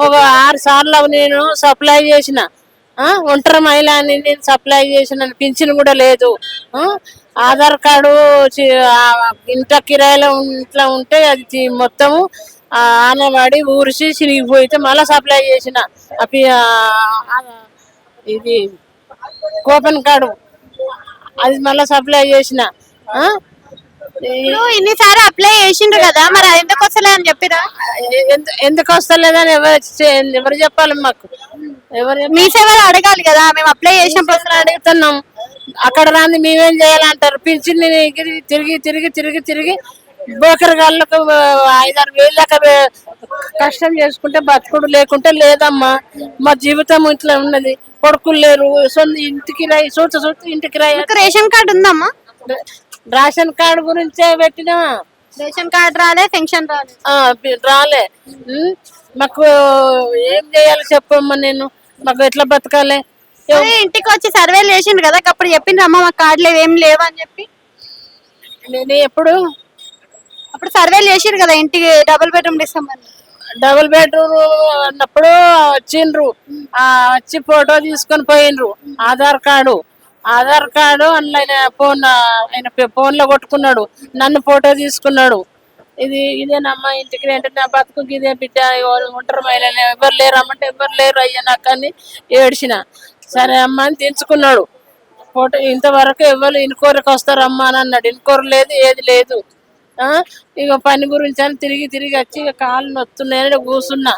ఒక 6 సార్లు నేను సప్లై చేసిన. ఒంటరి మహిళ అని నేను సప్లై చేసిన, పింఛన్ కూడా లేదు. ఆధార్ కార్డు ఇంట కిరాయిలో ఇంట్లో ఉంటే అది మొత్తము ఆనవాడి ఊరిసి చిరిగిపోయితే మళ్ళీ సప్లై చేసిన. ఇది కూపన్ కార్డు అది మళ్ళీ సప్లై చేసిన. ఇన్నిసార్లు అప్లై చేసిండ్రు కదా, మరి అది ఎందుకు వస్తలే అని చెప్పిరా? ఎందుకు వస్తలేదని ఎవరు చెప్పాలి మాకు? మీ సేవలు అడగాలి కదా, మేము అప్లై చేసినప్పుడు అడుగుతున్నాం. అక్కడ రాంది మేమేం చేయాలంటారు? పింఛన్ తిరిగి తిరిగి తిరిగి తిరిగి బోకరగాళ్ళకు 5-6 వేలు దాకా కష్టం చేసుకుంటే బతుకుడు, లేకుంటే లేదమ్మా. మా జీవితం ఇట్లా ఉన్నది. కొడుకులు లేరు, సొంత ఇంటికి రాయి చూత ఇంటికి రాయి. రేషన్ కార్డు ఉందమ్మా? రేషన్ కార్డు గురించే పెట్టినా. రేషన్ కార్డు రాలే, పెన్షన్ రాలే. మాకు ఏం చేయాలి చెప్పమ్మా? మాకు ఎట్లా బతకాలి? ఇంటికి వచ్చి సర్వేలు చేసిండ్రు కదా, అప్పుడు చెప్పిండ్రు అమ్మ మాకు కార్డులు ఏం లేవు అని చెప్పి. నేను అప్పుడు సర్వేలు చేసిండ్రు కదా, ఇంటికి డబుల్ బెడ్రూమ్ ఇస్తామని. డబుల్ బెడ్రూమ్ అన్నప్పుడు వచ్చిండ్రు, వచ్చి ఫోటో తీసుకొని పోయిండ్రు. ఆధార్ కార్డు అందులో ఫోన్ లో కొట్టుకున్నాడు, నన్ను ఫోటో తీసుకున్నాడు. ఇదేనమ్మా ఇంటికి అంటే నా బతుకు ఇదే బిడ్డ, ఒంటరి మహిళలు ఎవరు లేరు అమ్మంటే ఎవరు లేరు అయ్యా నాకు అని ఏడ్చిన. సరే అమ్మ అని తెంచుకున్నాడు. ఫోటో ఇంతవరకు ఎవరు ఇన్కోరికి వస్తారమ్మా అని అన్నాడు. ఇన్కోరు లేదు, ఏది లేదు. ఇక పని గురించి అని తిరిగి తిరిగి వచ్చి ఇక కాళ్ళు నొత్తున్నాయని కూర్చున్నా.